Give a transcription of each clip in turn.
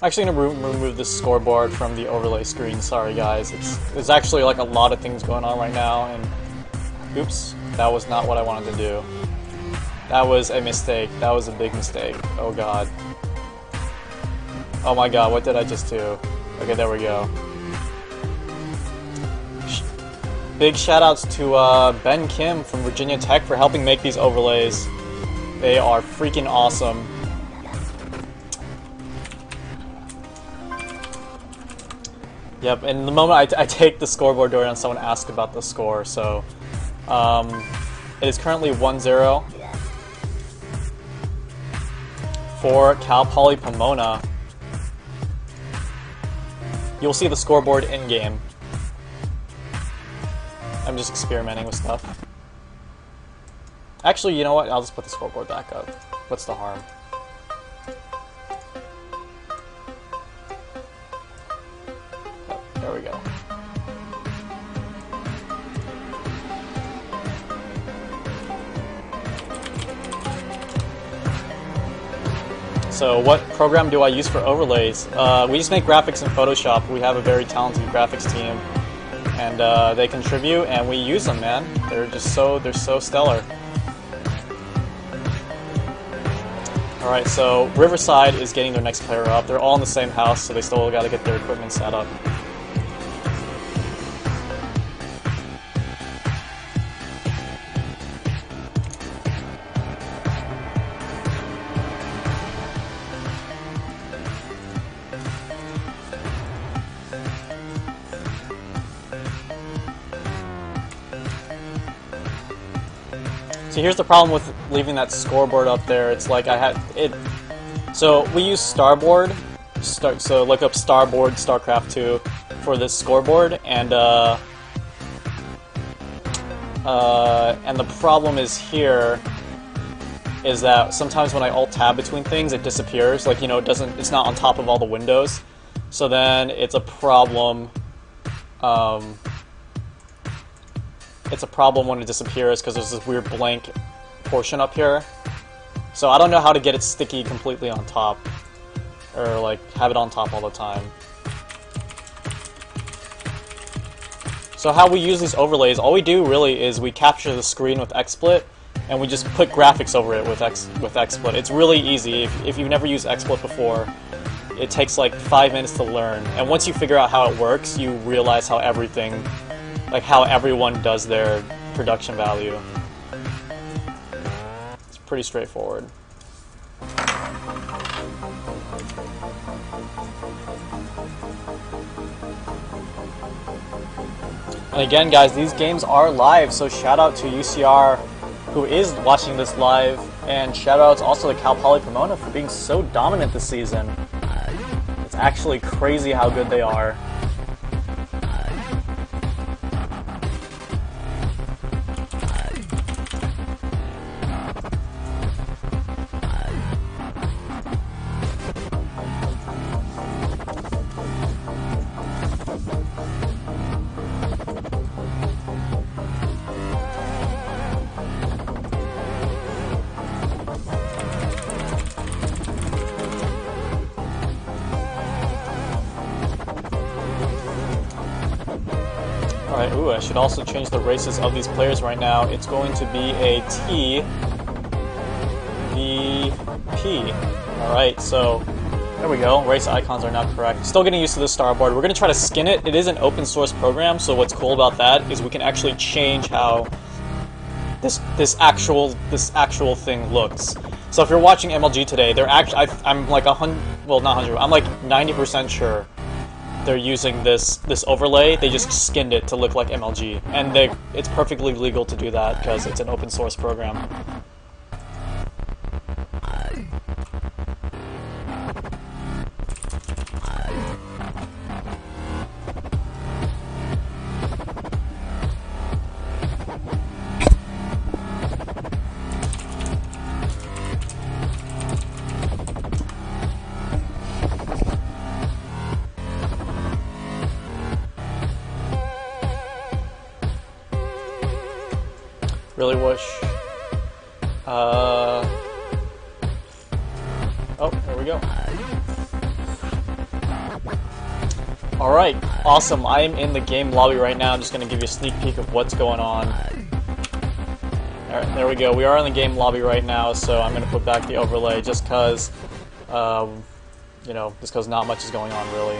Actually gonna remove this scoreboard from the overlay screen. Sorry guys, there's actually like a lot of things going on right now, and oops, that was not what I wanted to do. That was a mistake. That was a big mistake. Oh god. Oh my god, what did I just do? Okay, there we go. Big shoutouts to Ben Kim from Virginia Tech for helping make these overlays. They are freaking awesome. Yep, and the moment I take the scoreboard door and someone asks about the score, so it is currently 1-0 for Cal Poly Pomona. You'll see the scoreboard in-game. I'm just experimenting with stuff. Actually, you know what? I'll just put the scoreboard back up. What's the harm? There we go. So what program do I use for overlays? We just make graphics in Photoshop. We have a very talented graphics team, and they contribute, and we use them, man. They're so stellar. All right, so Riverside is getting their next player up. They're all in the same house, so they still got to get their equipment set up. So here's the problem with leaving that scoreboard up there. It's like I had it. So we use Starboard. So look up Starboard StarCraft 2 for this scoreboard, and the problem is here is that sometimes when I alt tab between things, it disappears. Like, you know, it's not on top of all the windows. So then it's a problem. It's a problem when it disappears because there's this weird blank portion up here. So I don't know how to get it sticky completely on top, or like have it on top all the time. So how we use these overlays, all we do really is we capture the screen with XSplit, and we just put graphics over it with XSplit. It's really easy. If you've never used XSplit before, it takes like 5 minutes to learn. And once you figure out how it works, you realize how how everyone does their production value. It's pretty straightforward. And again, guys, these games are live, so shout out to UCR who is watching this live, and shout outs also to Cal Poly Pomona for being so dominant this season. It's actually crazy how good they are. Alright, ooh, I should also change the races of these players right now. It's going to be a TVP. Alright, so there we go. Race icons are not correct. Still getting used to the starboard. We're going to try to skin it. It is an open source program, so what's cool about that is we can actually change how this actual thing looks. So if you're watching MLG today, they're actually I'm like 100, well not 100, I'm like 90% sure they're using this overlay. They just skinned it to look like MLG, and it's perfectly legal to do that because it's an open source program. Really wish. Oh, there we go. Alright, awesome. I am in the game lobby right now. I'm just going to give you a sneak peek of what's going on. Alright, there we go. We are in the game lobby right now, so I'm going to put back the overlay just because, you know, just because not much is going on, really.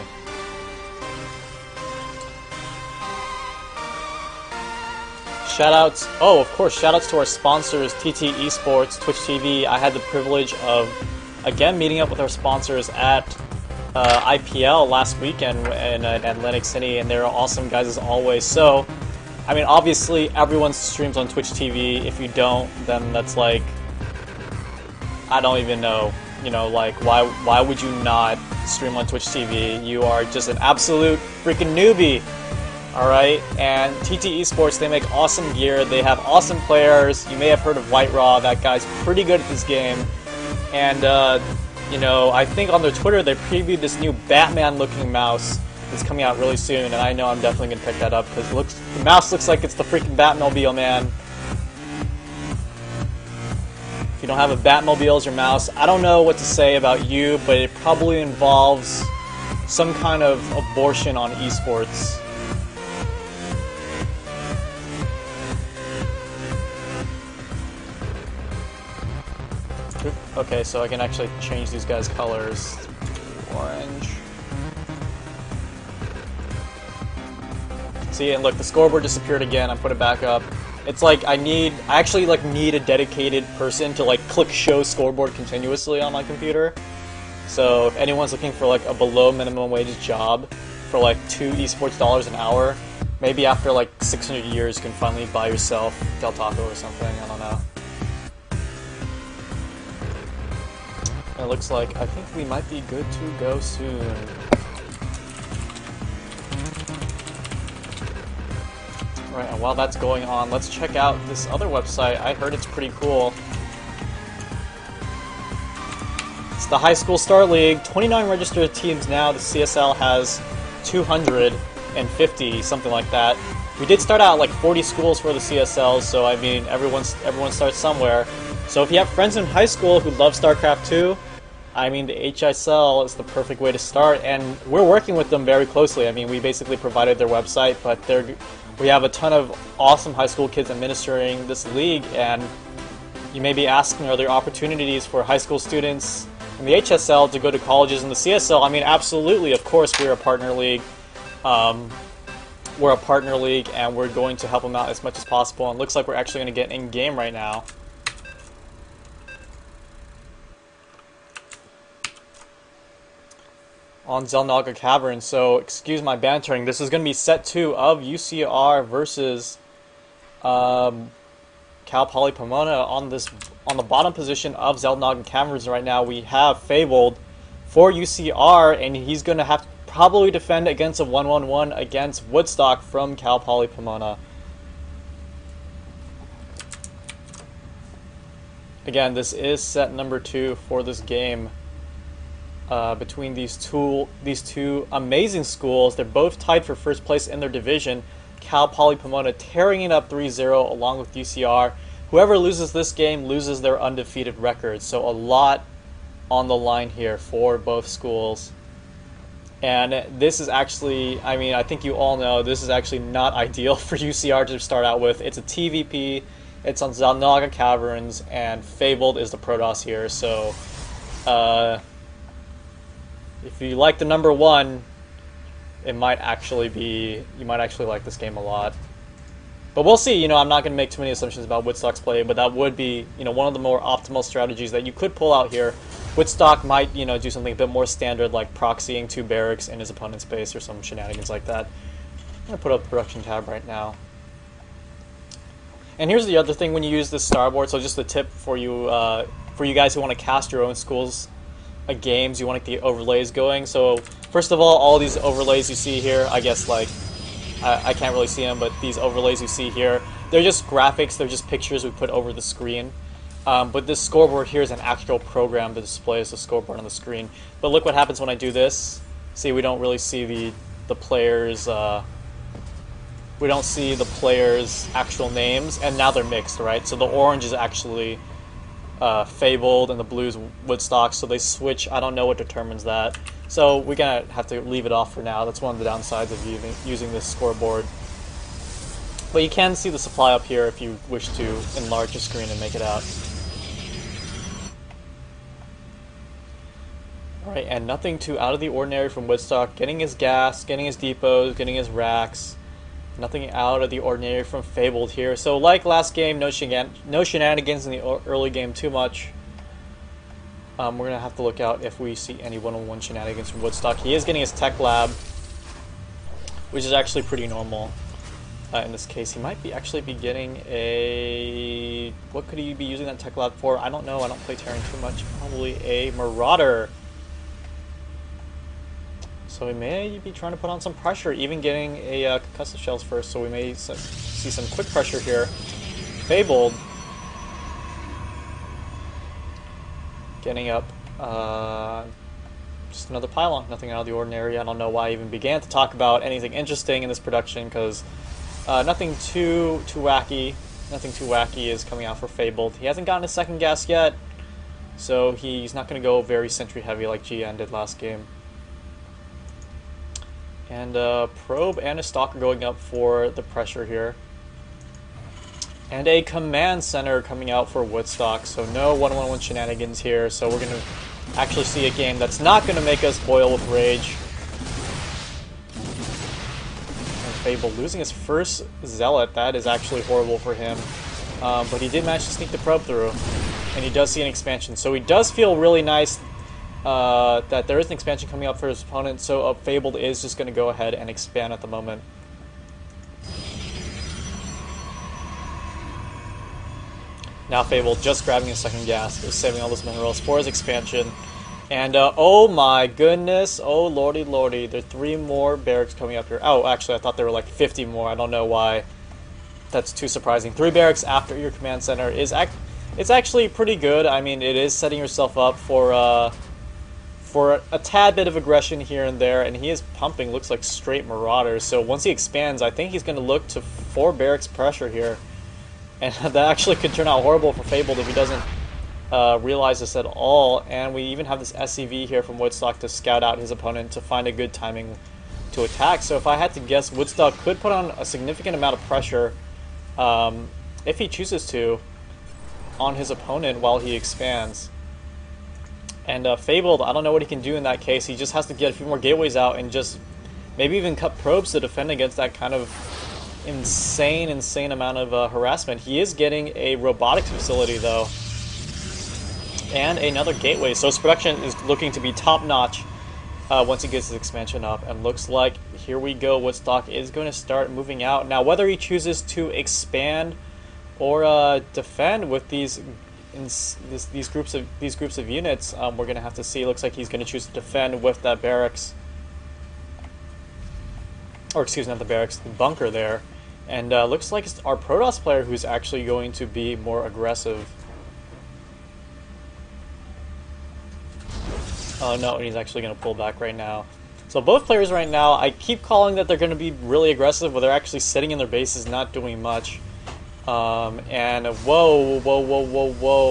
Shoutouts, oh, of course, shoutouts to our sponsors, TT Esports, Twitch TV. I had the privilege of, again, meeting up with our sponsors at IPL last weekend in Atlantic City, and they're awesome guys as always. So, I mean, obviously, everyone streams on Twitch TV. If you don't, then that's like, I don't even know. You know, like, why would you not stream on Twitch TV? You are just an absolute freaking newbie. Alright, and TT Esports, they make awesome gear, they have awesome players. You may have heard of White Raw, that guy's pretty good at this game. And, you know, I think on their Twitter they previewed this new Batman-looking mouse that's coming out really soon, and I know I'm definitely going to pick that up, because the mouse looks like it's the freaking Batmobile, man. If you don't have a Batmobile as your mouse, I don't know what to say about you, but it probably involves some kind of abortion on esports. Okay, so I can actually change these guys' colors. Orange. See, and look, the scoreboard disappeared again. I put it back up. It's like I actually need a dedicated person to like click show scoreboard continuously on my computer. So if anyone's looking for like a below minimum wage job for like $2 esports dollars an hour, maybe after like 600 years you can finally buy yourself Del Taco or something, I don't know. It looks like I think we might be good to go soon. Right, and while that's going on, let's check out this other website. I heard it's pretty cool. It's the High School Star League. 29 registered teams now. The CSL has 250, something like that. We did start out like 40 schools for the CSL, so I mean everyone starts somewhere. So if you have friends in high school who love StarCraft 2, I mean, the HSL is the perfect way to start, and we're working with them very closely. I mean, we basically provided their website, but we have a ton of awesome high school kids administering this league, and you may be asking, are there opportunities for high school students in the HSL to go to colleges in the CSL? I mean, absolutely. Of course, we're a partner league. We're a partner league, and we're going to help them out as much as possible, and it looks like we're actually going to get in-game right now. On Naga Caverns, so excuse my bantering. This is going to be set 2 of UCR versus Cal Poly Pomona. On the bottom position of Naga Caverns right now, we have Fabled for UCR, and he's going to have to probably defend against a 1-1-1 against Woodstock from Cal Poly Pomona. Again, this is set number 2 for this game. Between these two amazing schools. They're both tied for first place in their division. Cal Poly Pomona tearing it up 3-0 along with UCR. Whoever loses this game loses their undefeated record. So a lot on the line here for both schools. And this is actually, I mean, I think you all know this is actually not ideal for UCR to start out with. It's a TVP. It's on Naga Caverns, and Fabled is the Protoss here. So, if you like the number 1, it might actually be, you might actually like this game a lot. But we'll see. You know, I'm not going to make too many assumptions about Woodstock's play, but that would be, you know, one of the more optimal strategies that you could pull out here. Woodstock might, you know, do something a bit more standard, like proxying 2 barracks in his opponent's base or some shenanigans like that. I'm going to put up the production tab right now. And here's the other thing when you use this starboard. So just a tip for you guys who want to cast your own schools games, you want to get the overlays going. So first of all these overlays you see here, I guess like I can't really see them, but these overlays you see here, they're just graphics, they're just pictures we put over the screen. But this scoreboard here is an actual program that displays the scoreboard on the screen. But look what happens when I do this. See, we don't really see the players. We don't see the players' actual names, and now they're mixed, right? So the orange is actually Fabled and the blues Woodstock, so they switch. I don't know what determines that. So we're gonna have to leave it off for now. That's one of the downsides of using this scoreboard. But you can see the supply up here if you wish to enlarge the screen and make it out. Alright, and nothing too out of the ordinary from Woodstock. Getting his gas, getting his depots, getting his racks. Nothing out of the ordinary from Fabled here. So like last game, no shenanigans in the early game too much. We're going to have to look out if we see any one-on-one shenanigans from Woodstock. He is getting his tech lab, which is actually pretty normal. In this case, he might actually be getting a... What could he be using that tech lab for? I don't know. I don't play Terran too much. Probably a Marauder. So we may be trying to put on some pressure, even getting a concussive shells first. So we may see some quick pressure here. Fabled. Getting up, just another pylon, nothing out of the ordinary. I don't know why I even began to talk about anything interesting in this production, because nothing too wacky is coming out for Fabled. He hasn't gotten a second gas yet, so he's not going to go very sentry heavy like GN did last game. And Probe and a Stalker going up for the pressure here. And a command center coming out for Woodstock, so no one-on-one shenanigans here. So we're going to actually see a game that's not going to make us boil with rage. And Fable losing his first Zealot, that is actually horrible for him. But he did manage to sneak the probe through, and he does see an expansion. So he does feel really nice that there is an expansion coming up for his opponent, so Fabled is just going to go ahead and expand at the moment. Now Fabled just grabbing a second gas, is saving all those minerals for his expansion. And oh my goodness, oh lordy lordy, there are 3 more barracks coming up here. Oh, actually I thought there were like 50 more, I don't know why. That's too surprising. 3 barracks after your command center is it's actually pretty good. I mean, it is setting yourself up for a tad bit of aggression here and there, and he is pumping, looks like straight Marauders. So once he expands, I think he's going to look to 4 barracks pressure here. And that actually could turn out horrible for Fabled if he doesn't realize this at all. And we even have this SCV here from Woodstock to scout out his opponent to find a good timing to attack. So if I had to guess, Woodstock could put on a significant amount of pressure, if he chooses to, on his opponent while he expands. And Fabled, I don't know what he can do in that case. He just has to get a few more gateways out and just maybe even cut probes to defend against that kind of insane amount of harassment. He is getting a robotics facility though, and another gateway, so his production is looking to be top-notch once he gets his expansion up. And looks like, here we go, Woodstock is going to start moving out. Now whether he chooses to expand or defend with these groups of units, we're going to have to see. Looks like he's going to choose to defend with that barracks, or excuse me, not the barracks, the bunker there. And looks like it's our Protoss player who's actually going to be more aggressive. Oh no, and he's actually going to pull back right now. So both players right now, I keep calling that they're going to be really aggressive, but they're actually sitting in their bases, not doing much. And whoa,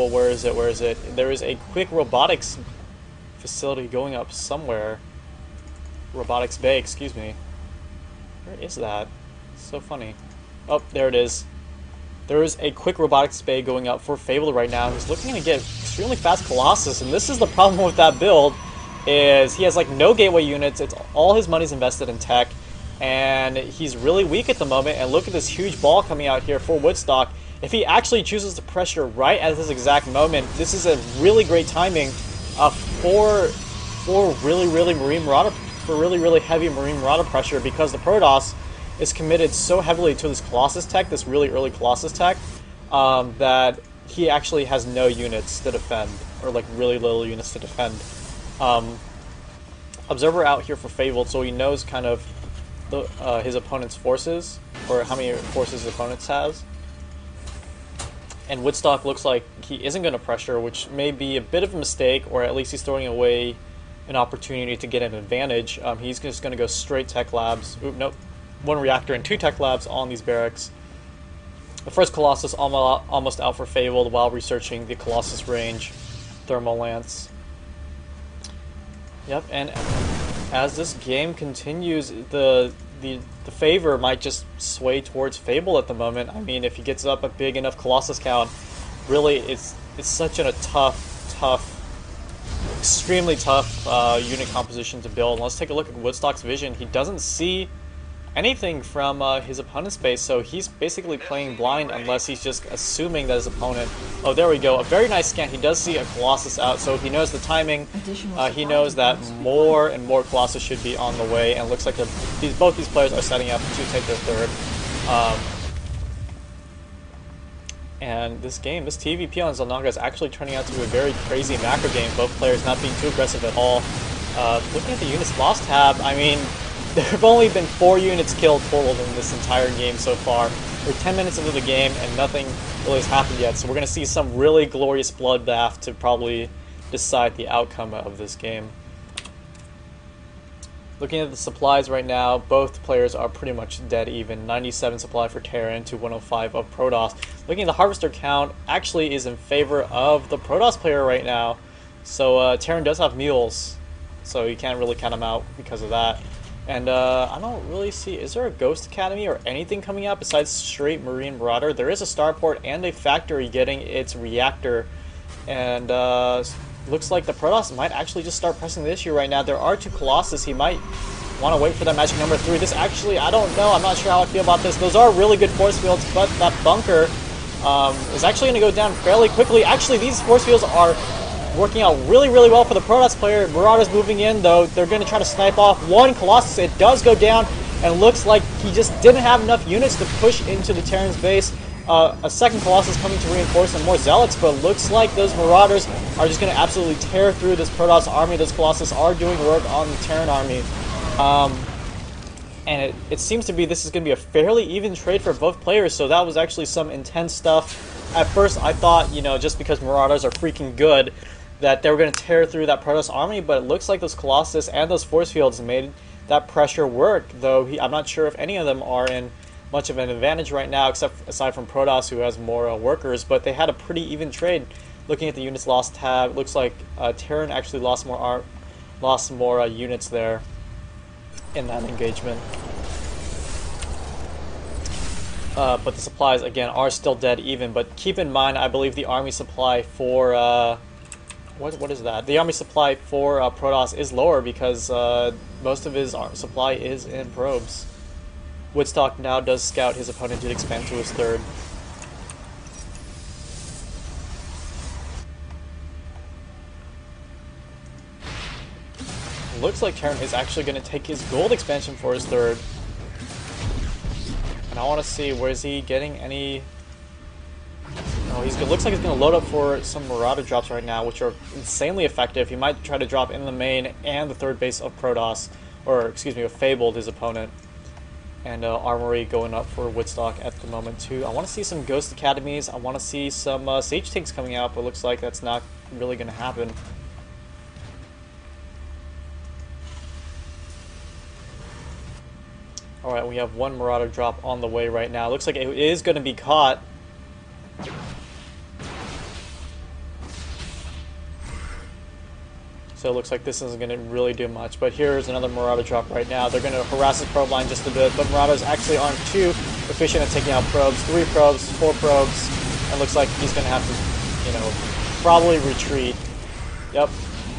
where is it? There is a quick robotics facility going up somewhere. Robotics bay, excuse me. Where is that? So funny. Oh, there it is. There is a quick robotics bay going up for Fabled right now. He's looking to get extremely fast Colossus, and this is the problem with that build, is he has like no gateway units. It's all his money's invested in tech, and he's really weak at the moment. And look at this huge ball coming out here for Woodstock. If he actually chooses to pressure right at this exact moment, this is a really great timing for really heavy Marine Marauder pressure, because the Protoss is committed so heavily to this Colossus tech, this really early Colossus tech, that he actually has no units to defend, or like really little units to defend. Observer out here for Fabled, so he knows kind of his opponent's forces, or how many forces his opponent has. And Woodstock looks like he isn't going to pressure, which may be a bit of a mistake, or at least he's throwing away an opportunity to get an advantage. He's just going to go straight tech labs. Oop, nope. 1 reactor and 2 tech labs on these barracks. The first Colossus almost out for Fabled while researching the Colossus range thermal lance. Yep, and as this game continues, the favor might just sway towards Fabled at the moment. I mean, if he gets up a big enough Colossus count, really, it's such a tough, extremely tough unit composition to build. And let's take a look at Woodstock's vision. He doesn't see anything from his opponent's base, so he's basically playing blind unless he's just assuming that his opponent... Oh, there we go. A very nice scan. He does see a Colossus out, so he knows the timing. He knows that more and more Colossus should be on the way, and it looks like both these players are setting up to take their third. And this game, this TVP on Naga is actually turning out to be a very crazy macro game, both players not being too aggressive at all. Looking at the units lost tab, I mean, there have only been 4 units killed total in this entire game so far. We're 10 minutes into the game and nothing really has happened yet, so we're going to see some really glorious bloodbath to probably decide the outcome of this game. Looking at the supplies right now, both players are pretty much dead even. 97 supply for Terran to 105 of Protoss. Looking at the Harvester count, actually is in favor of the Protoss player right now. So Terran does have mules, so you can't really count him out because of that. And I don't really see, is there a Ghost Academy or anything coming out besides straight Marine Marauder? There is a starport and a factory getting its reactor, and looks like the Protoss might actually just start pressing the issue right now. There are 2 Colossus. He might want to wait for that magic number 3. This actually, I don't know. I'm not sure how I feel about this. Those are really good force fields, but that bunker is actually going to go down fairly quickly. Actually, these force fields are working out really well for the Protoss player. Marauder's moving in, though. They're going to try to snipe off 1 Colossus. It does go down, and looks like he just didn't have enough units to push into the Terran's base. A second Colossus coming to reinforce and more Zealots, but looks like those Marauders are just going to absolutely tear through this Protoss army. Those Colossus are doing work on the Terran army. And it seems to be this is going to be a fairly even trade for both players, so that was actually some intense stuff. At first, I thought, you know, just because Marauders are freaking good, that they were going to tear through that Protoss army, but it looks like those Colossus and those force fields made that pressure work, though I'm not sure if any of them are in much of an advantage right now, except aside from Protoss, who has more workers, but they had a pretty even trade. Looking at the units lost tab, looks like Terran actually lost more units there in that engagement. But the supplies, again, are still dead even, but keep in mind, I believe the army supply for... What is that? The army supply for Protoss is lower because most of his supply is in probes. Woodstock now does scout his opponent to expand to his third. Looks like Terran is actually going to take his gold expansion for his third. And I want to see, where is he getting any... Oh, looks like he's going to load up for some Marauder drops right now, which are insanely effective. He might try to drop in the main and the third base of Protoss, or excuse me, of Fabled, his opponent. And Armory going up for Woodstock at the moment too. I want to see some Ghost Academies. I want to see some Sage Tanks coming out, but looks like that's not really going to happen. Alright, we have 1 Marauder drop on the way right now. Looks like it is going to be caught. So it looks like this isn't going to really do much. But here's another Marauder drop right now. They're going to harass his probe line just a bit, but Marauders actually aren't too efficient at taking out probes. 3 probes, 4 probes, and looks like he's going to have to, you know, probably retreat. Yep,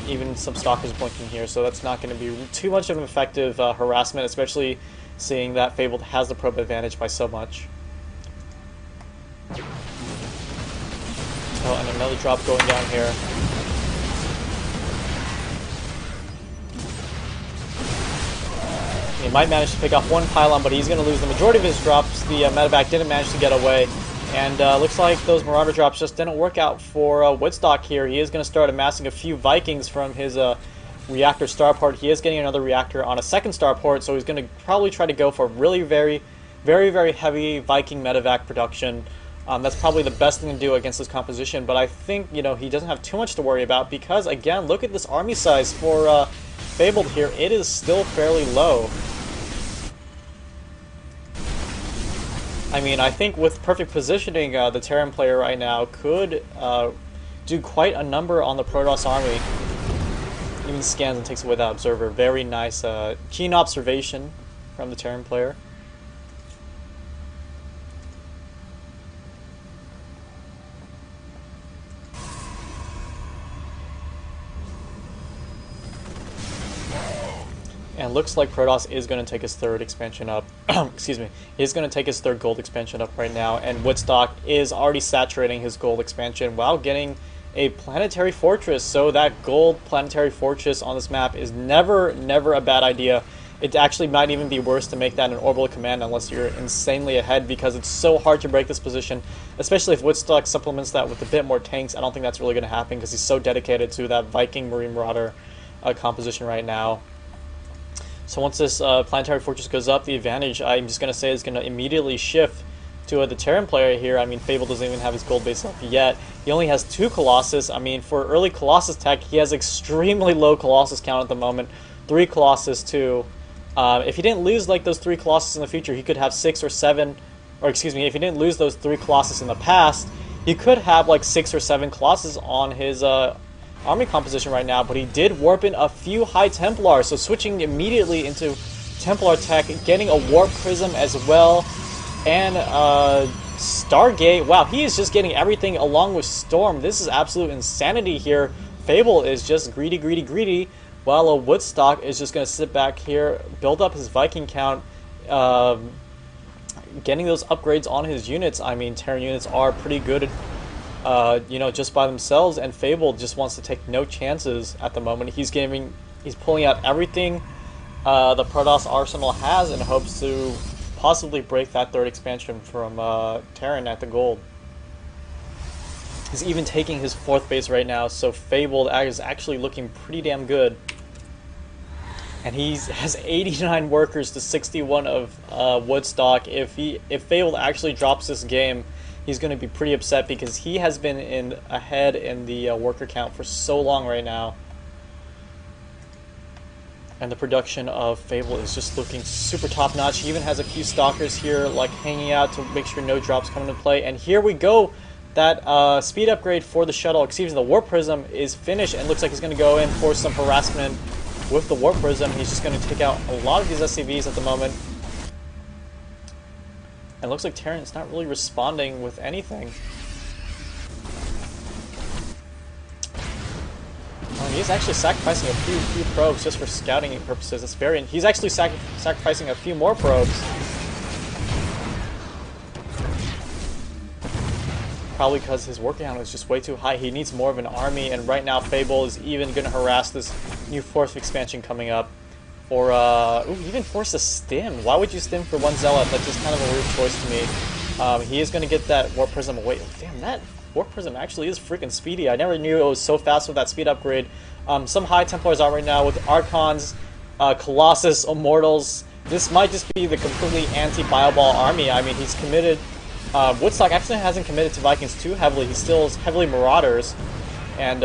even some Stalkers blinking here, so that's not going to be too much of an effective harassment, especially seeing that Fabled has the probe advantage by so much. Oh, and another drop going down here. He might manage to pick off 1 pylon, but he's going to lose the majority of his drops. The medevac didn't manage to get away, and looks like those Marauder drops just didn't work out for Woodstock here. He is going to start amassing a few Vikings from his reactor starport. He is getting another reactor on a second starport, so he's going to probably try to go for really very heavy Viking medevac production. That's probably the best thing to do against this composition, but I think, you know, he doesn't have too much to worry about because, again, look at this army size for Fabled here. It is still fairly low. I mean, I think with perfect positioning, the Terran player right now could do quite a number on the Protoss army. Even scans and takes away that observer. Very nice, keen observation from the Terran player. And looks like Protoss is going to take his third expansion up. Excuse me. He's going to take his third gold expansion up right now. And Woodstock is already saturating his gold expansion while getting a planetary fortress. So that gold planetary fortress on this map is never a bad idea. It actually might even be worse to make that an orbital command unless you're insanely ahead, because it's so hard to break this position, especially if Woodstock supplements that with a bit more tanks. I don't think that's really going to happen because he's so dedicated to that Viking Marine Marauder composition right now. So once this planetary fortress goes up, the advantage, I'm just going to say, is going to immediately shift to the Terran player here. I mean, Fabled doesn't even have his gold base up yet. He only has 2 Colossus. I mean, for early Colossus tech, he has extremely low Colossus count at the moment. 3 Colossus too. If he didn't lose like those 3 Colossus in the future, he could have 6 or 7, or excuse me, if he didn't lose those 3 Colossus in the past, he could have like 6 or 7 Colossus on his army composition right now, but he did warp in a few High Templars, so switching immediately into Templar tech, getting a Warp Prism as well, and Stargate. Wow, he is just getting everything along with Storm. This is absolute insanity here. Fable is just greedy, while a Woodstock is just going to sit back here, build up his Viking count, getting those upgrades on his units. I mean, Terran units are pretty good you know, just by themselves, and Fable just wants to take no chances at the moment. He's pulling out everything the Protoss arsenal has in hopes to possibly break that third expansion from Terran at the gold. He's even taking his 4th base right now, so Fabled is actually looking pretty damn good. And he has 89 workers to 61 of Woodstock. If Fabled actually drops this game, he's going to be pretty upset, because he has been ahead in the worker count for so long right now. And the production of Fable is just looking super top-notch. He even has a few stalkers here, like, hanging out to make sure no drops come into play. And here we go. That speed upgrade for the shuttle, excuse me, the Warp Prism is finished, and looks like he's going to go in for some harassment with the Warp Prism. He's just going to take out a lot of these SCVs at the moment. And it looks like Terran's not really responding with anything. He's actually sacrificing a few probes just for scouting purposes. It's very. He's actually sacrificing a few more probes. Probably because his work count is just way too high. He needs more of an army, and right now Fable is even going to harass this new 4th expansion coming up. Or, even force a stim. Why would you stim for 1 Zealot? That's just kind of a weird choice to me. He is going to get that Warp Prism away. Damn, that Warp Prism actually is freaking speedy. I never knew it was so fast with that speed upgrade. Some High Templars are right now with Archons, Colossus, Immortals. This might just be the completely anti-Bioball army. I mean, he's committed. Woodstock actually hasn't committed to Vikings too heavily. He still is heavily Marauders. And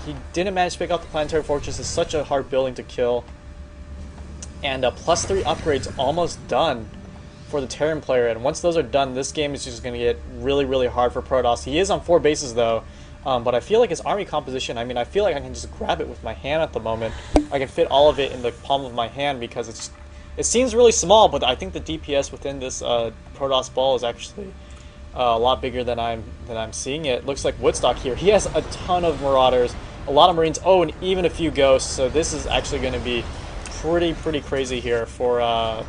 he didn't manage to pick up the Planetary Fortress. It's such a hard building to kill. And +3 upgrades almost done for the Terran player, and once those are done, this game is just going to get really hard for Protoss. He is on 4 bases though, but I feel like his army composition, I mean, I feel like I can just grab it with my hand at the moment. I can fit all of it in the palm of my hand, because it seems really small, but I think the DPS within this Protoss ball is actually a lot bigger than I'm seeing it. Looks like Woodstock here. He has a ton of Marauders, a lot of Marines, oh, and even a few Ghosts, so this is actually going to be pretty crazy here for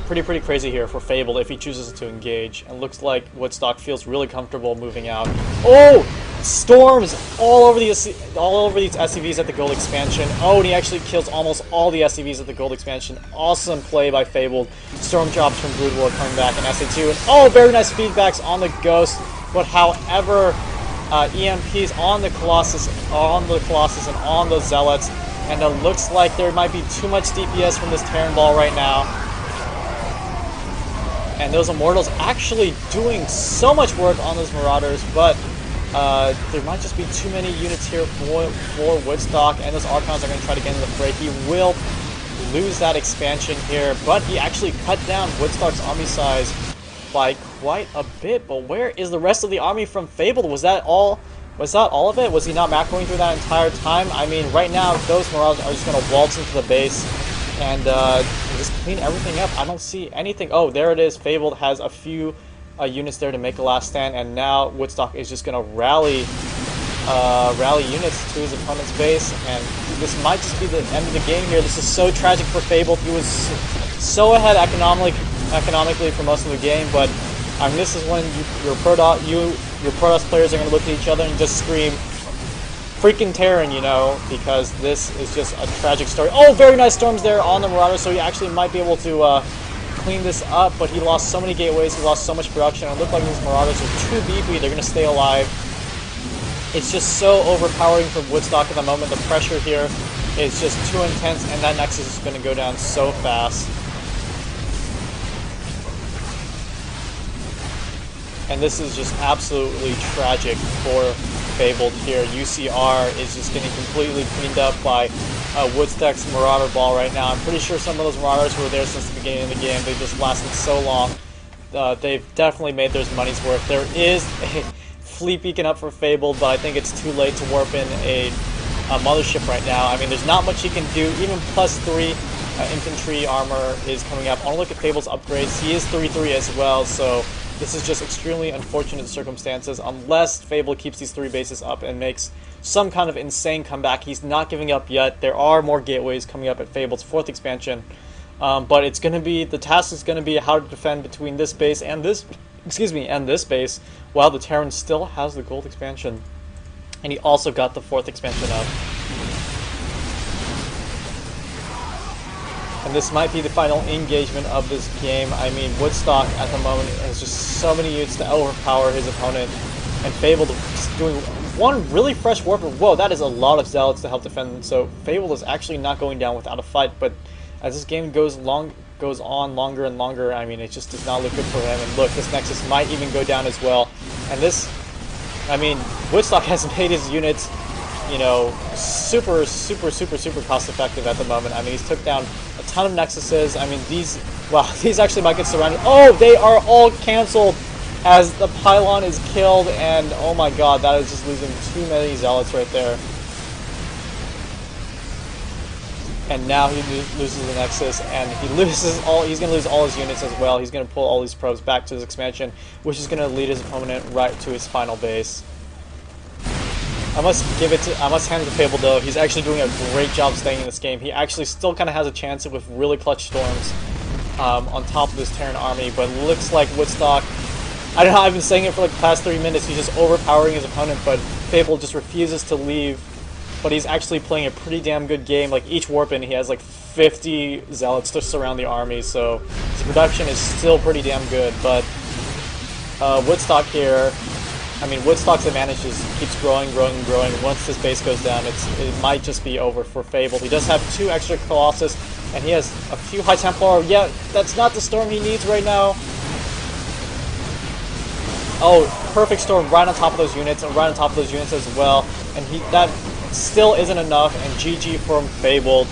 pretty crazy here for Fabled if he chooses to engage. And looks like Woodstock feels really comfortable moving out. Oh, storms all over these SCVs at the gold expansion. Oh, and he actually kills almost all the SCVs at the gold expansion. Awesome play by Fabled. Storm drops from Broodwar coming back in SA2, and oh, very nice feedbacks on the Ghost. But however, EMPs on the Colossus, and on the Zealots. And it looks like there might be too much DPS from this Terran ball right now. And those Immortals actually doing so much work on those Marauders, but there might just be too many units here for Woodstock, and those Archons are going to try to get into the fray. He will lose that expansion here, but he actually cut down Woodstock's army size by quite a bit. But where is the rest of the army from Fabled? Was that all Was that all of it? Was he not macroing through that entire time? I mean, right now, those Marauders are just going to waltz into the base and just clean everything up. I don't see anything. Oh, there it is. Fabled has a few units there to make a last stand, and now Woodstock is just going to rally units to his opponent's base, and this might just be the end of the game here. This is so tragic for Fabled. He was so ahead economically for most of the game, but I mean, this is when your Protoss players are going to look at each other and just scream, freaking Terran, you know, because this is just a tragic story. Oh, very nice storms there on the Marauder, so he actually might be able to clean this up, but he lost so many gateways, he lost so much production. It looked like these Marauders are too beefy, they're going to stay alive. It's just so overpowering from Woodstock at the moment. The pressure here is just too intense, and that Nexus is going to go down so fast. And this is just absolutely tragic for Fabled here. UCR is just getting completely cleaned up by Woodstock's Marauder Ball right now. I'm pretty sure some of those Marauders who were there since the beginning of the game, they just lasted so long. They've definitely made their money's worth. There is a fleet beacon up for Fabled, but I think it's too late to warp in a mothership right now. I mean, there's not much he can do. Even +3 infantry armor is coming up. I want to look at Fabled's upgrades. He is 3-3 as well, so this is just extremely unfortunate circumstances. Unless Fabled keeps these 3 bases up and makes some kind of insane comeback. He's not giving up yet. There are more gateways coming up at Fabled's 4th expansion. But it's going to be, the task is going to be how to defend between this base and this, and this base, while the Terran still has the gold expansion. And he also got the 4th expansion up. And this might be the final engagement of this game. I mean, Woodstock at the moment has just so many units to overpower his opponent. And Fabled doing one really fresh warp. Whoa, that is a lot of Zealots to help defend. So Fabled is actually not going down without a fight. But as this game goes on longer and longer, I mean, it just does not look good for him. And look, this Nexus might even go down as well. And this, I mean, Woodstock has made his units, you know, super cost effective at the moment. I mean, he's took down a ton of Nexuses. I mean, these actually might get surrounded. Oh, they are all canceled as the pylon is killed, and oh my god, that is just losing too many Zealots right there. And now he loses the Nexus, and he's going to lose all his units as well. He's going to pull all these probes back to his expansion, which is going to lead his opponent right to his final base. I must hand it to Fabled though. He's actually doing a great job staying in this game. He actually still kind of has a chance with really clutch storms on top of this Terran army, but it looks like Woodstock, I don't know, I've been saying it for like the past 3 minutes, he's just overpowering his opponent, but Fabled just refuses to leave. But he's actually playing a pretty damn good game. Like, each warp in, he has like 50 Zealots to surround the army, so his production is still pretty damn good. But Woodstock here, I mean, Woodstock's advantage just keeps growing. Once this base goes down, it might just be over for Fabled. He does have 2 extra Colossus, and he has a few High Templar. Yeah, that's not the storm he needs right now. Oh, perfect storm right on top of those units, and right on top of those units as well. And that still isn't enough, and GG from Fabled.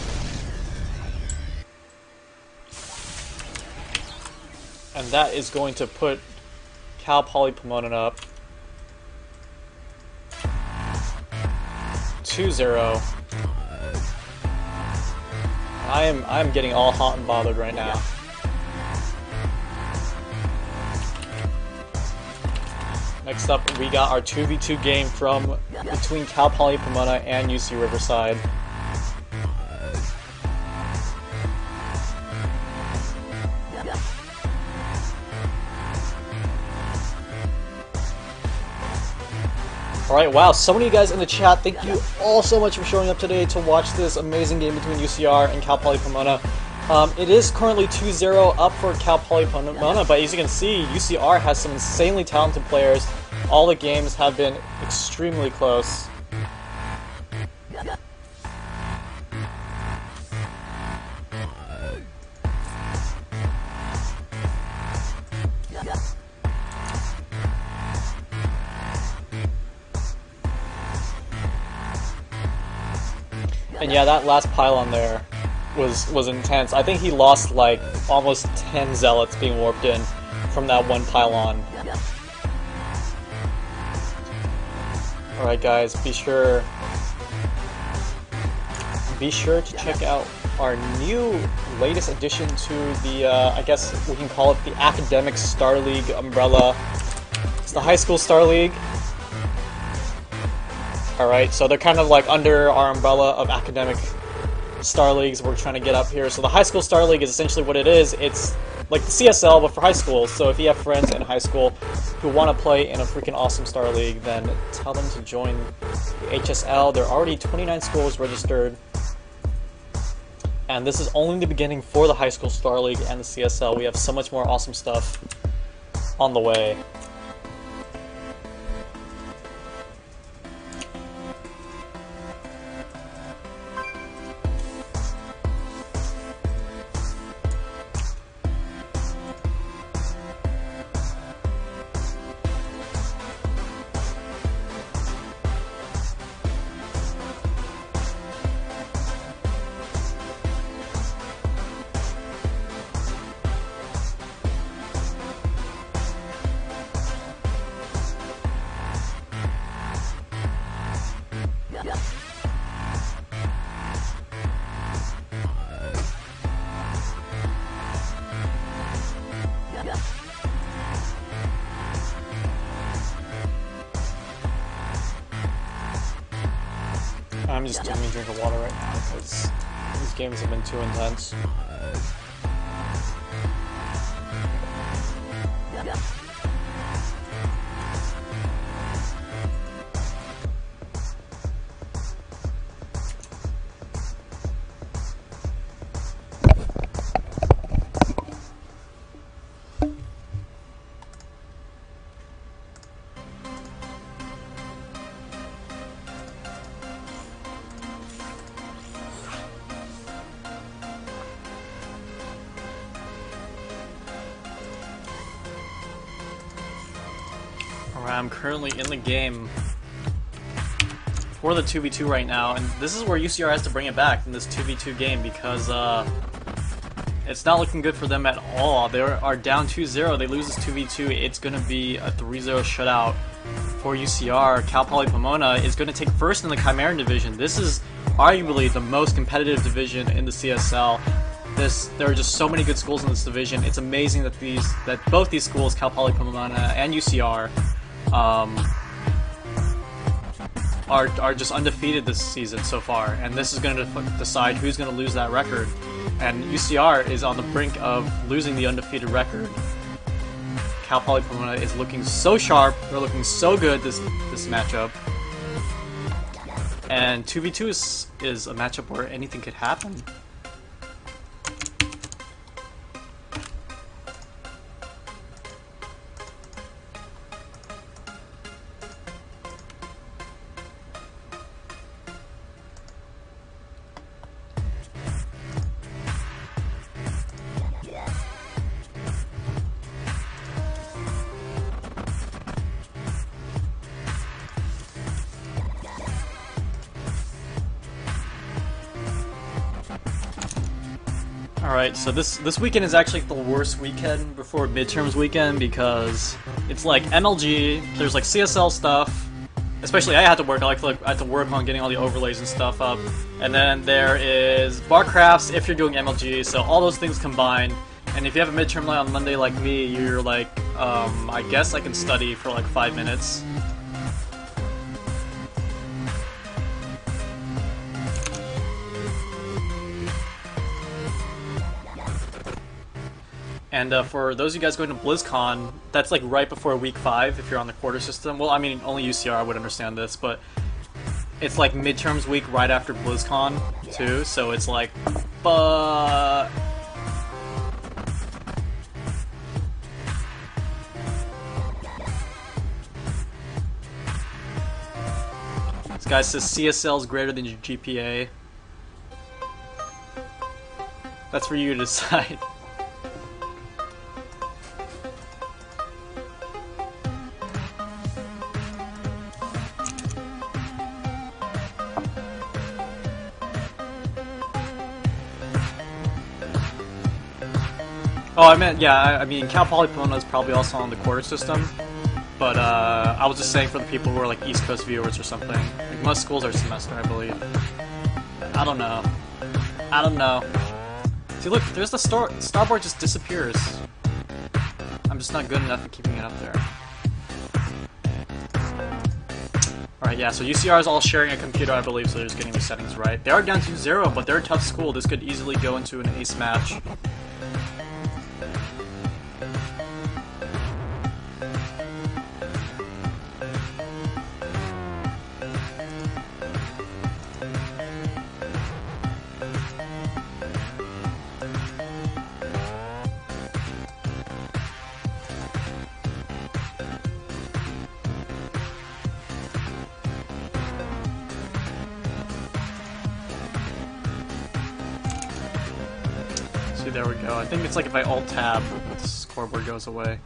And that is going to put Cal Poly Pomona up 2-0. I'm getting all hot and bothered right now. Next up, we got our 2v2 game between Cal Poly Pomona and UC Riverside. Alright, wow, so many of you guys in the chat, thank you all so much for showing up today to watch this amazing game between UCR and Cal Poly Pomona. It is currently 2-0 up for Cal Poly Pomona, but as you can see, UCR has some insanely talented players. All the games have been extremely close. And yeah, that last pylon there was intense. I think he lost like almost 10 Zealots being warped in from that one pylon. Alright guys, be sure to check out our new latest addition to the, I guess we can call it the Academic Star League umbrella. It's the High School Star League. Alright, so they're kind of like under our umbrella of Academic Star Leagues we're trying to get up here. So the High School Star League is essentially what it is. It's like the CSL, but for high school. So if you have friends in high school who want to play in a freaking awesome Star League, then tell them to join the HSL. There are already 29 schools registered. And this is only the beginning for the High School Star League and the CSL. We have so much more awesome stuff on the way. I'm just taking a drink of water right now because these games have been too intense. I'm currently in the game for the 2v2 right now, and this is where UCR has to bring it back in this 2v2 game because it's not looking good for them at all. They are down 2-0. They lose this 2v2. It's going to be a 3-0 shutout for UCR. Cal Poly Pomona is going to take first in the Caverns division. This is arguably the most competitive division in the CSL. There are just so many good schools in this division. It's amazing that both these schools, Cal Poly Pomona and UCR, are just undefeated this season so far, and this is going to decide who's going to lose that record. And UCR is on the brink of losing the undefeated record. Cal Poly Pomona is looking so sharp. They're looking so good this matchup. And 2v2 is a matchup where anything could happen. Alright, so this weekend is actually the worst weekend before midterms weekend because it's like MLG, there's like CSL stuff, especially I had to work, I had to work on getting all the overlays and stuff up, and then there is Barcrafts if you're doing MLG, so all those things combined, and if you have a midterm on Monday like me, you're like, I guess I can study for like 5 minutes. And for those of you guys going to BlizzCon, that's like right before week 5 if you're on the quarter system. Well, I mean, only UCR would understand this, but it's like midterms week right after BlizzCon too, so it's like, but this guy says CSL is greater than your GPA. That's for you to decide. Oh, I meant, yeah, I mean, Cal Poly Pomona is probably also on the quarter system. But I was just saying for the people who are like East Coast viewers or something. Like most schools are semester, I believe. I don't know. I don't know. See, look, there's the starboard just disappears. I'm just not good enough at keeping it up there. Alright, yeah, so UCR is all sharing a computer, I believe, so they're just getting the settings right. They are down to 0, but they're a tough school. This could easily go into an ace match. There we go. I think it's like if I alt-tab, the scoreboard goes away.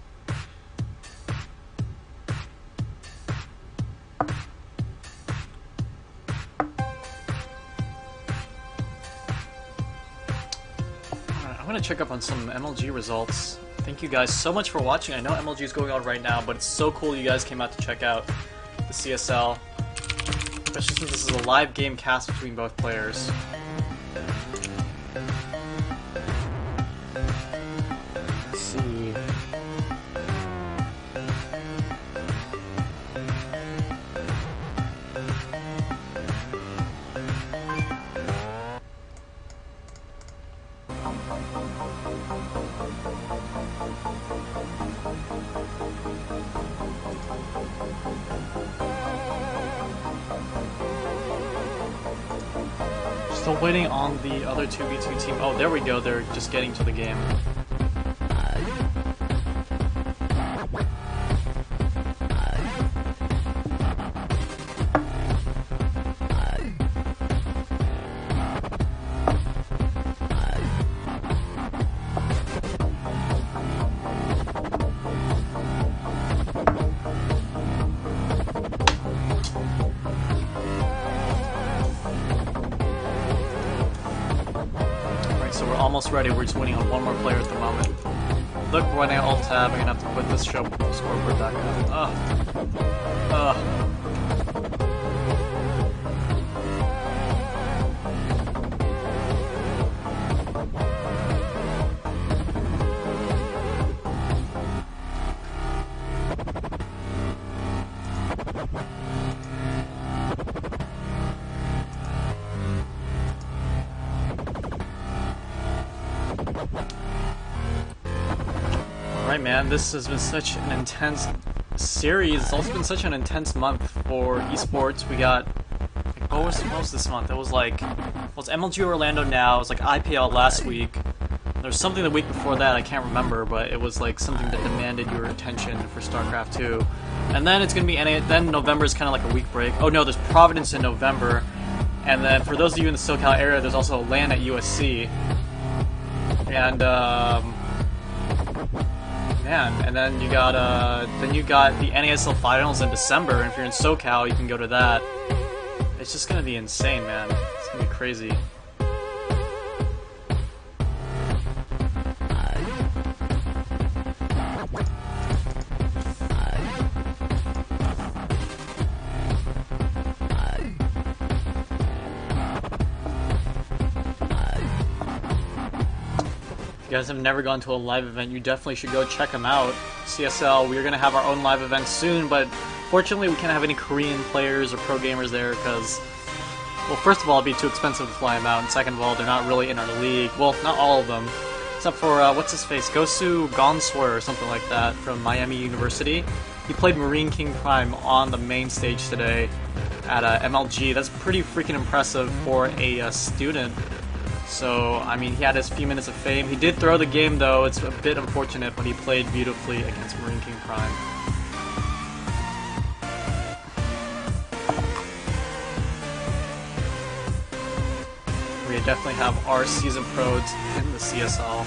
Alright, I'm gonna check up on some MLG results. Thank you guys so much for watching. I know MLG is going on right now, but it's so cool you guys came out to check out the CSL. Especially since this is a live game cast between both players. Still waiting on the other 2v2 team. Oh, there we go. They're just getting to the game. Almost ready. We're just waiting on one more player at the moment. Look, when I alt tab, I'm gonna have to put this scoreboard back up. Ugh. Alright, man, this has been such an intense series. It's also been such an intense month for esports. We got, like, what was this month? It was like, well, it's MLG Orlando now, it was like IPL last week. There was something the week before that, I can't remember, but it was like something that demanded your attention for StarCraft 2. And then it's going to be, then November is kind of like a week break. Oh no, there's Providence in November. And then for those of you in the SoCal area, there's also LAN at USC. And, man, and then you got the NASL finals in December, and if you're in SoCal, you can go to that. It's just gonna be insane, man. It's gonna be crazy. If you guys have never gone to a live event, you definitely should go check them out. CSL, we're going to have our own live event soon, but fortunately we can't have any Korean players or pro gamers there because, well, first of all, it'd be too expensive to fly them out, and second of all, they're not really in our league. Well, not all of them, except for, what's his face, Gosu Gonswer or something like that from Miami University. He played Marine King Prime on the main stage today at MLG. That's pretty freaking impressive for a student. So, I mean, he had his few minutes of fame. He did throw the game, though. It's a bit unfortunate, but he played beautifully against Marine King Prime. We definitely have our season pros in the CSL.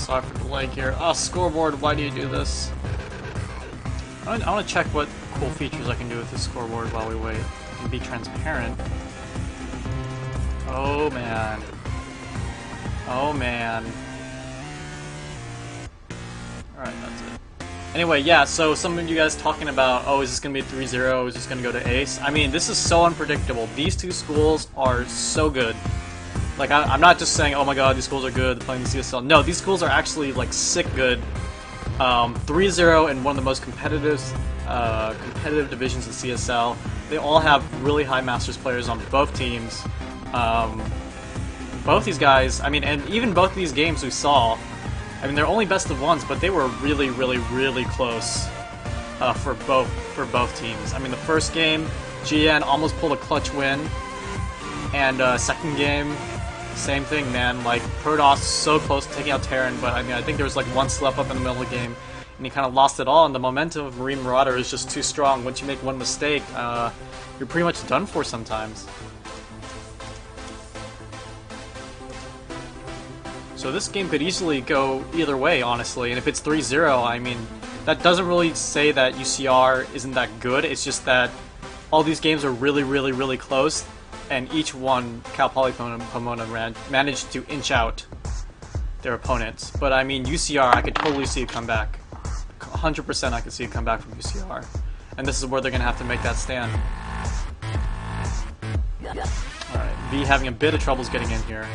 Sorry for the lag here. Oh, scoreboard, why do you do this? I want to check what cool features I can do with this scoreboard while we wait. It can be transparent. Oh man. Oh man. Alright, that's it. Anyway, yeah, so some of you guys talking about, oh, is this going to be 3-0, is this going to go to Ace? I mean, this is so unpredictable. These two schools are so good. Like, I'm not just saying, oh my god, these schools are good, they're playing the CSL. No, these schools are actually, like, sick good. 3-0 in one of the most competitive divisions in CSL. They all have really high Masters players on both teams. Both these guys, I mean, and even both these games we saw, I mean, they're only best of ones, but they were really, really, really close for both teams. I mean, the first game, GN almost pulled a clutch win, and second game, same thing, man. Like, Protoss so close to taking out Terran, but I mean, I think there was like one slip up in the middle of the game, and he kind of lost it all, and the momentum of Marine Marauder is just too strong. Once you make one mistake, you're pretty much done for sometimes. So this game could easily go either way, honestly, and if it's 3-0, I mean, that doesn't really say that UCR isn't that good, it's just that all these games are really, really, really close, and each one, Cal Poly Pomona managed to inch out their opponents. But I mean, UCR, I could totally see a comeback. 100% I could see a comeback from UCR. And this is where they're going to have to make that stand. Alright, V having a bit of troubles getting in here.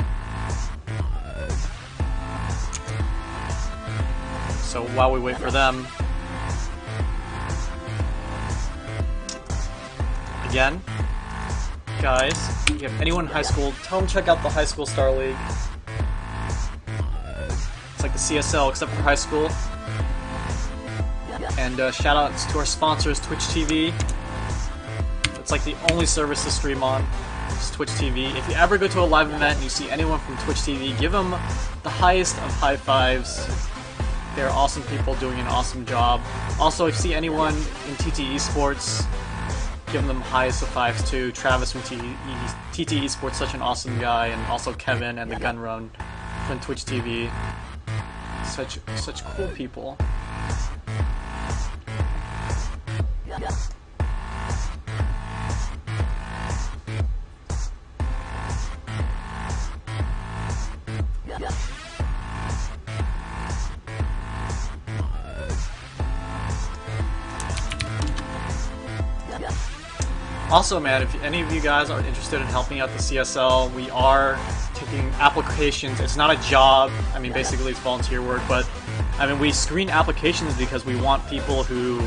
So while we wait for them, again, guys, if you have anyone in high school, tell them check out the High School Star League. It's like the CSL except for high school. And shout outs to our sponsors, Twitch TV. It's like the only service to stream on. It's Twitch TV. If you ever go to a live event and you see anyone from Twitch TV, give them the highest of high fives. They're awesome people doing an awesome job. Also, if you see anyone in TT Esports, give them highest of fives too. Travis from TT Esports, such an awesome guy, and also Kevin and the Gun Run from Twitch TV. Such cool people. Also, man, if any of you guys are interested in helping out the CSL, we are taking applications. It's not a job. I mean, basically it's volunteer work, but I mean, we screen applications because we want people who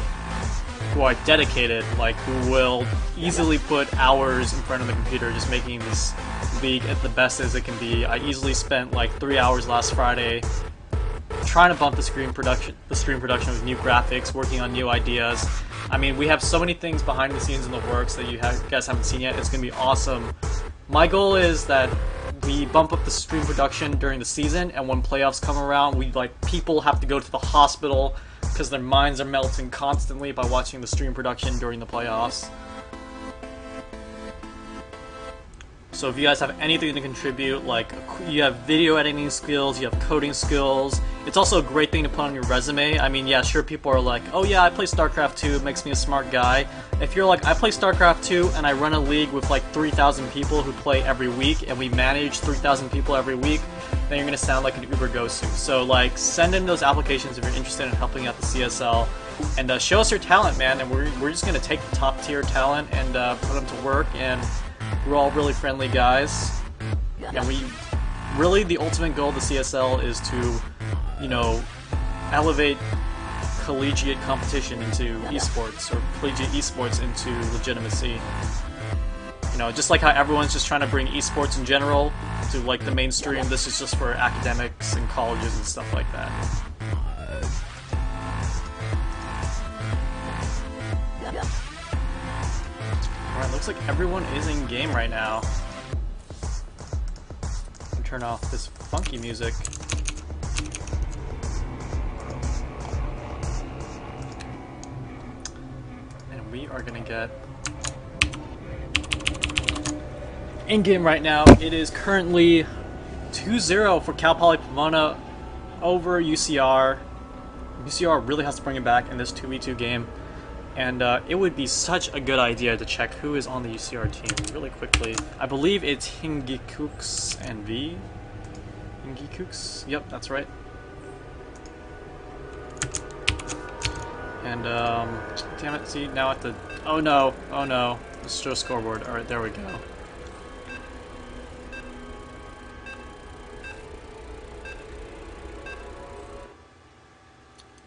are dedicated, like who will easily put hours in front of the computer just making this league at the best as it can be. I easily spent like 3 hours last Friday trying to bump the stream production with new graphics, working on new ideas. I mean, we have so many things behind the scenes in the works that you guys haven't seen yet. It's going to be awesome. My goal is that we bump up the stream production during the season, and when playoffs come around, people have to go to the hospital because their minds are melting constantly by watching the stream production during the playoffs. So if you guys have anything to contribute, like you have video editing skills, you have coding skills, it's also a great thing to put on your resume. I mean, yeah, sure, people are like, oh yeah, I play StarCraft 2, it makes me a smart guy. If you're like, I play StarCraft 2 and I run a league with like 3,000 people who play every week, and we manage 3,000 people every week, then you're going to sound like an Uber Gosu. So like, send in those applications if you're interested in helping out the CSL, and show us your talent, man, and we're just going to take the top tier talent and put them to work, and we're all really friendly guys, and really the ultimate goal of the CSL is to, you know, elevate collegiate competition into esports, or collegiate esports into legitimacy. You know, just like how everyone's just trying to bring esports in general to like the mainstream, this is just for academics and colleges and stuff like that. Alright, looks like everyone is in game right now. I'll turn off this funky music. And we are gonna get in game right now. It is currently 2-0 for Cal Poly Pomona over UCR. UCR really has to bring it back in this 2v2 game. And it would be such a good idea to check who is on the UCR team really quickly. I believe it's Hingikooks and V. Hingikooks? Yep, that's right. And, damn it, see, now at the... Oh no, let's show scoreboard. Alright, there we go.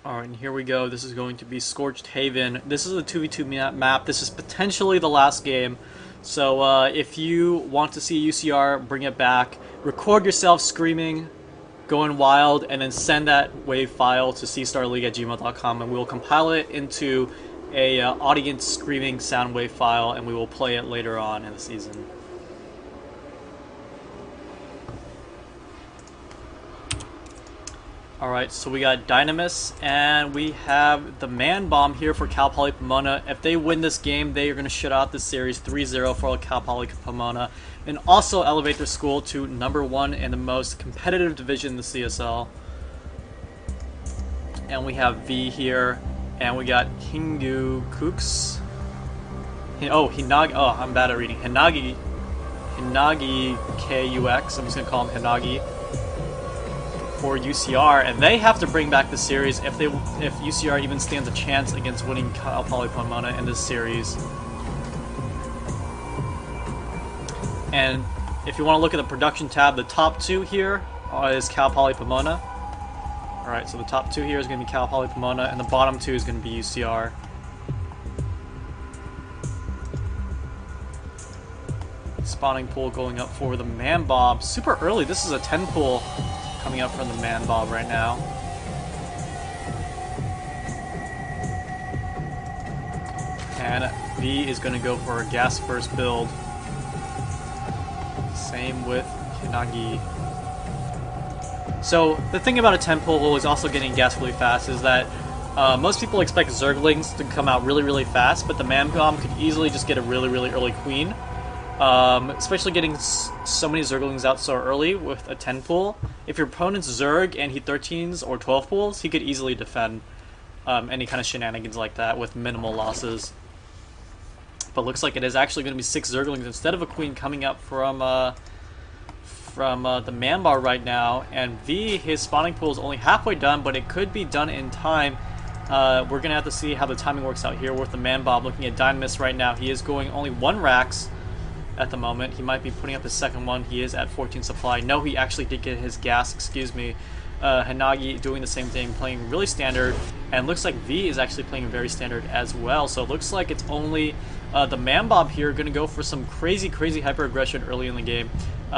Alright, and here we go. This is going to be Scorched Haven. This is a 2v2 map. This is potentially the last game. So if you want to see UCR bring it back, record yourself screaming, going wild, and then send that wave file to cstarleague@gmail.com, and we will compile it into a audience screaming sound wave file, and we will play it later on in the season. Alright, so we got Dynamis, and we have the Man Bomb here for Cal Poly Pomona. If they win this game, they are going to shut out the series 3-0 for Cal Poly Pomona, and also elevate their school to #1 in the most competitive division in the CSL. And we have V here, and we got Hingikooks. Oh, Hinagi. Oh, I'm bad at reading. Hinagi KUX. I'm just going to call him Hinagi. For UCR, and they have to bring back the series if UCR even stands a chance against winning Cal Poly Pomona in this series. And if you want to look at the production tab, the top two here is Cal Poly Pomona. Alright, so the top two here is going to be Cal Poly Pomona, and the bottom two is going to be UCR. Spawning pool going up for the Man Bomb. Super early, this is a 10 pool coming up from the Man Bomb right now. And V is going to go for a gas first build. Same with Hinagi. So the thing about a 10 pool is also getting gas really fast is that most people expect Zerglings to come out really, really fast, but the Man Bomb could easily just get a really, really early queen. Especially getting so many Zerglings out so early with a 10 pool. If your opponent's Zerg and he 13s or 12 pools, he could easily defend any kind of shenanigans like that with minimal losses. But looks like it is actually going to be 6 Zerglings instead of a queen coming up from the Man Bar right now. And V, his spawning pool is only halfway done, but it could be done in time. We're going to have to see how the timing works out here with the Man Bob. Looking at Dynamis right now, he is going only 1 Rax at the moment. He might be putting up his second one. He is at 14 supply. No, he actually did get his gas, excuse me. Hinagi doing the same thing, playing really standard, and looks like V is actually playing very standard as well. So it looks like it's only the Man Bob here going to go for some crazy hyper aggression early in the game.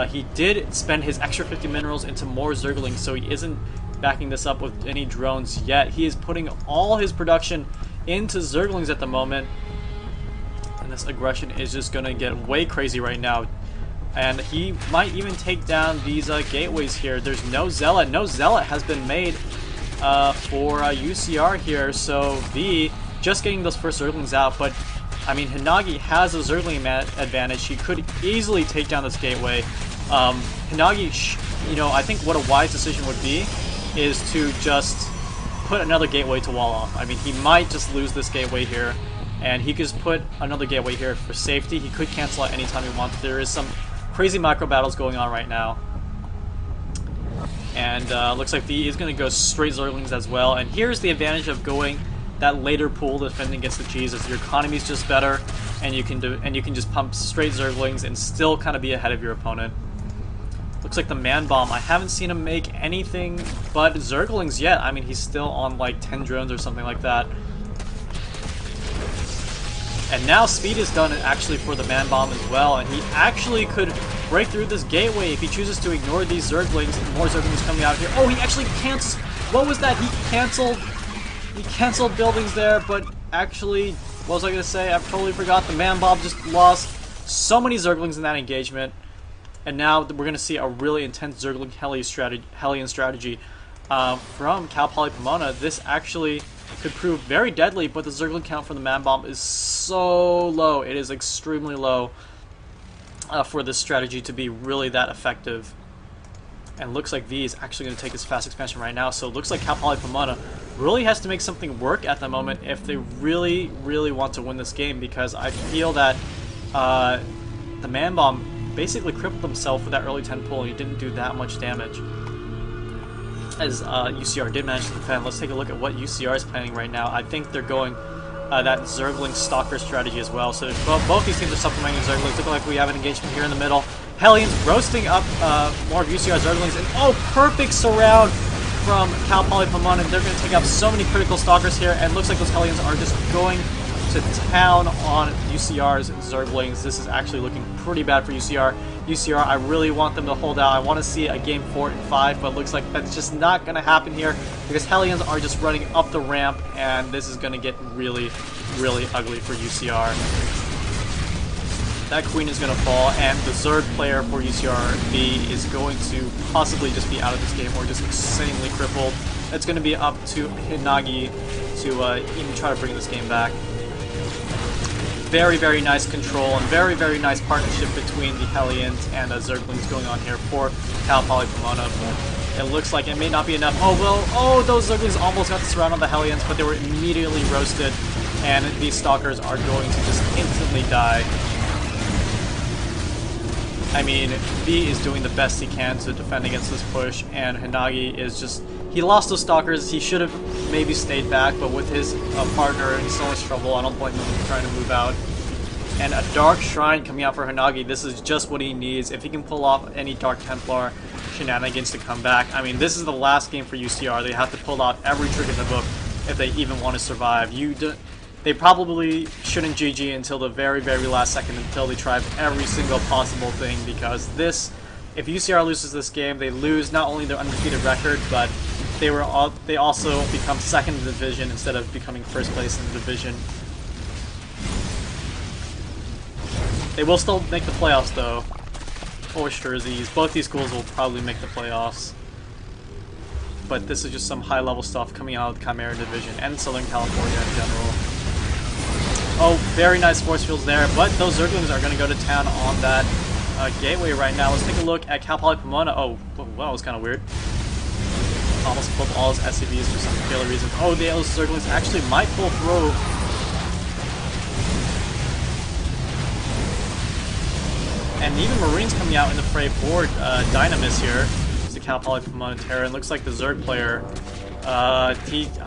He did spend his extra 50 minerals into more Zerglings, so he isn't backing this up with any drones yet. He is putting all his production into Zerglings at the moment. This aggression is just going to get way crazy right now. And he might even take down these gateways here. There's no Zealot. No Zealot has been made for UCR here. So V just getting those first Zerglings out. But, I mean, Hinagi has a Zergling advantage. He could easily take down this gateway. Hinagi, you know, I think what a wise decision would be is to just put another gateway to wall off. I mean, he might just lose this gateway here. And he could just put another gateway here for safety. He could cancel out anytime he wants. There is some crazy micro battles going on right now. And looks like V is going to go straight Zerglings as well. And here's the advantage of going that later pool defending against the cheese, is your economy is just better, and you can just pump straight Zerglings and still kind of be ahead of your opponent. Looks like the Man Bomb, I haven't seen him make anything but Zerglings yet. I mean, he's still on like 10 drones or something like that. And now speed is done actually for the Man Bomb as well, and he actually could break through this gateway if he chooses to ignore these Zerglings. More Zerglings coming out here. Oh, he actually cancels. What was that? He canceled buildings there, but actually, what was I going to say? I totally forgot. The Man Bomb just lost so many Zerglings in that engagement, and now we're going to see a really intense Zergling Hellion strategy from Cal Poly Pomona. This actually could prove very deadly, but the Zergling count for the Man Bomb is so low. It is extremely low for this strategy to be really that effective. And looks like V is actually going to take this fast expansion right now. So it looks like Cal Poly Pomona really has to make something work at the moment if they really, really want to win this game, because I feel that the Man Bomb basically crippled himself with that early 10 pull, and he didn't do that much damage. As UCR did manage to defend. Let's take a look at what UCR is planning right now. I think they're going that Zergling Stalker strategy as well. So both these teams are supplementing Zerglings. Looking like we have an engagement here in the middle. Hellions roasting up more of UCR Zerglings, and oh, perfect surround from Cal Poly Pomona. They're going to take out so many critical Stalkers here, and looks like those Hellions are just going to town on UCR's Zerglings. This is actually looking pretty bad for UCR. UCR, I really want them to hold out. I want to see a game 4 and 5, but it looks like that's just not going to happen here because Hellions are just running up the ramp, and this is going to get really, really ugly for UCR. That Queen is going to fall, and the Zerg player for UCRB is going to possibly just be out of this game or just insanely crippled. It's going to be up to Hinagi to even try to bring this game back. Very, very nice control and very, very nice partnership between the Hellions and Zerglings going on here for Cal Poly Pomona. It looks like it may not be enough. Oh, well, oh, those Zerglings almost got the surround on the Hellions, but they were immediately roasted, and these Stalkers are going to just instantly die. I mean, V is doing the best he can to defend against this push, and Hinagi is just... He lost those Stalkers. He should have maybe stayed back, but with his partner in so much trouble, I don't blame him for trying to move out. And a Dark Shrine coming out for Hinagi. This is just what he needs. If he can pull off any Dark Templar shenanigans to come back. I mean, this is the last game for UCR. They have to pull out every trick in the book if they even want to survive. They probably shouldn't GG until the very, very last second, until they try every single possible thing, because this, if UCR loses this game, they lose not only their undefeated record, but they also become second in the division instead of becoming first place in the division. They will still make the playoffs, though, for sure. Both these schools will probably make the playoffs. But this is just some high-level stuff coming out of the Chimera Division and Southern California in general. Oh, very nice force fields there, but those Zerglings are going to go to town on that gateway right now. Let's take a look at Cal Poly Pomona. Oh, well, that was kind of weird. Almost pulled all his SCVs for some particular reason. Oh, those Zerglings actually might pull through. And even Marines coming out in the fray for Dynamis here. It's the Cal Poly Pomona Terra, and looks like the Zerg player, I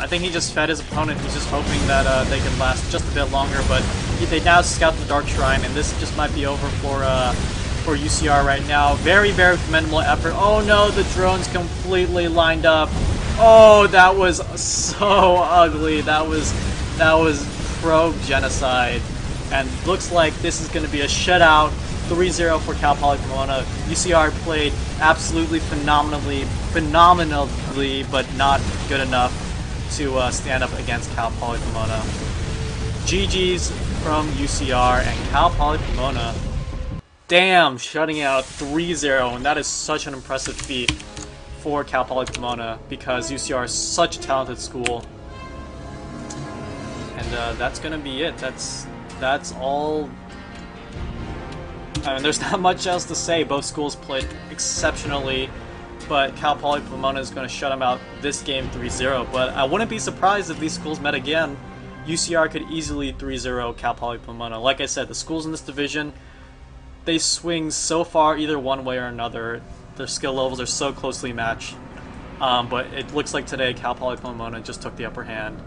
think he just fed his opponent. He's just hoping that they can last just a bit longer, but they now scout the Dark Shrine, and this just might be over for UCR right now. Very, very commendable effort. Oh no, the drones completely lined up. Oh, that was so ugly. That was probe genocide, and looks like this is going to be a shutout. 3-0 for Cal Poly Pomona. UCR played absolutely phenomenally, but not good enough to stand up against Cal Poly Pomona. GG's from UCR and Cal Poly Pomona. Damn, shutting out 3-0, and that is such an impressive feat for Cal Poly Pomona because UCR is such a talented school. And that's gonna be it. That's all. I mean, there's not much else to say. Both schools played exceptionally, but Cal Poly Pomona is going to shut them out this game 3-0. But I wouldn't be surprised if these schools met again. UCR could easily 3-0 Cal Poly Pomona. Like I said, the schools in this division, they swing so far either one way or another. Their skill levels are so closely matched. But it looks like today Cal Poly Pomona just took the upper hand.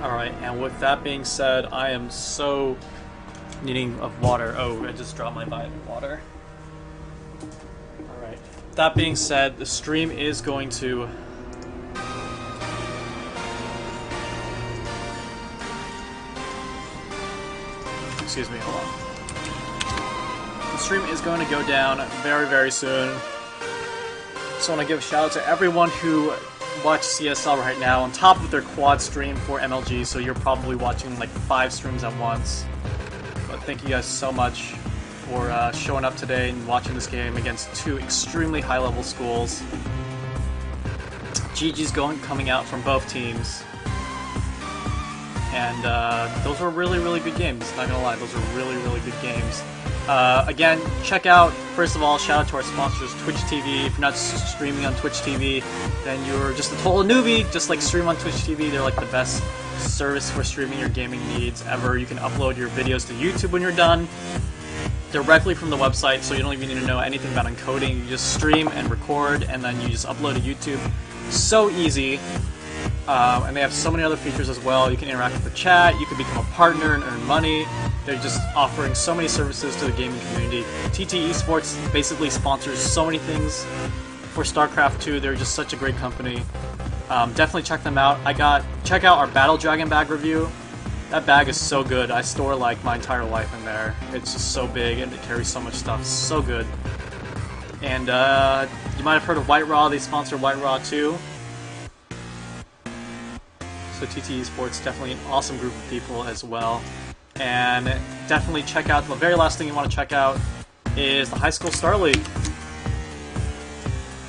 Alright, and with that being said, I am so needing of water. Oh, I just dropped my water. Alright, that being said, the stream is going to... Excuse me, hold on. The stream is going to go down very, very soon. Just want to give a shout out to everyone who watch CSL right now on top of their quad stream for MLG, so you're probably watching like 5 streams at once. But thank you guys so much for showing up today and watching this game against two extremely high-level schools. GG's coming out from both teams. And those were really, really good games. Not gonna lie, those were really, really good games. Again, check out, first of all, shout out to our sponsors, Twitch TV. If you're not streaming on Twitch TV, then you're just a total newbie. Just like stream on Twitch TV, they're like the best service for streaming your gaming needs ever. You can upload your videos to YouTube when you're done, directly from the website, so you don't even need to know anything about encoding. You just stream and record, and then you just upload to YouTube. So easy. And they have so many other features as well. You can interact with the chat, you can become a partner and earn money. They're just offering so many services to the gaming community. TT Esports basically sponsors so many things for StarCraft 2. They're just such a great company. Definitely check them out. Check out our Battle Dragon bag review. That bag is so good. I store like my entire life in there. It's just so big and it carries so much stuff. So good. And you might have heard of White Raw. They sponsor White Raw too. So TT Esports, definitely an awesome group of people as well. And definitely check out, the very last thing you want to check out is the High School Star League.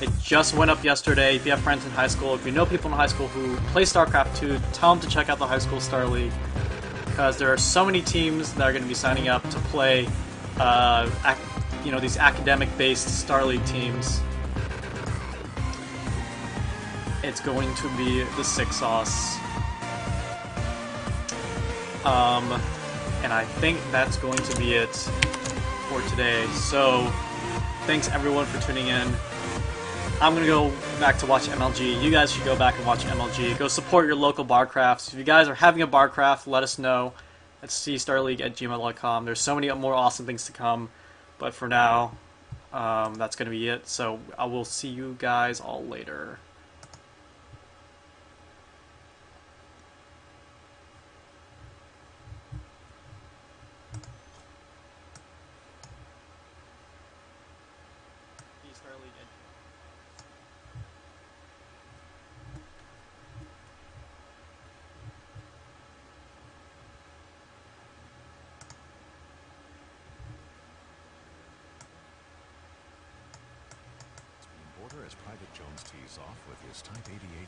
It just went up yesterday. If you have friends in high school, if you know people in high school who play StarCraft 2, tell them to check out the High School Star League. Because there are so many teams that are going to be signing up to play, these academic-based Star League teams. It's going to be the sick sauce. And I think that's going to be it for today. So, thanks everyone for tuning in. I'm going to go back to watch MLG. You guys should go back and watch MLG. Go support your local barcrafts. If you guys are having a barcraft, let us know at cstarleague@gmail.com. There's so many more awesome things to come. But for now, that's going to be it. So, I will see you guys all later. As Private Jones tees off with his Type 88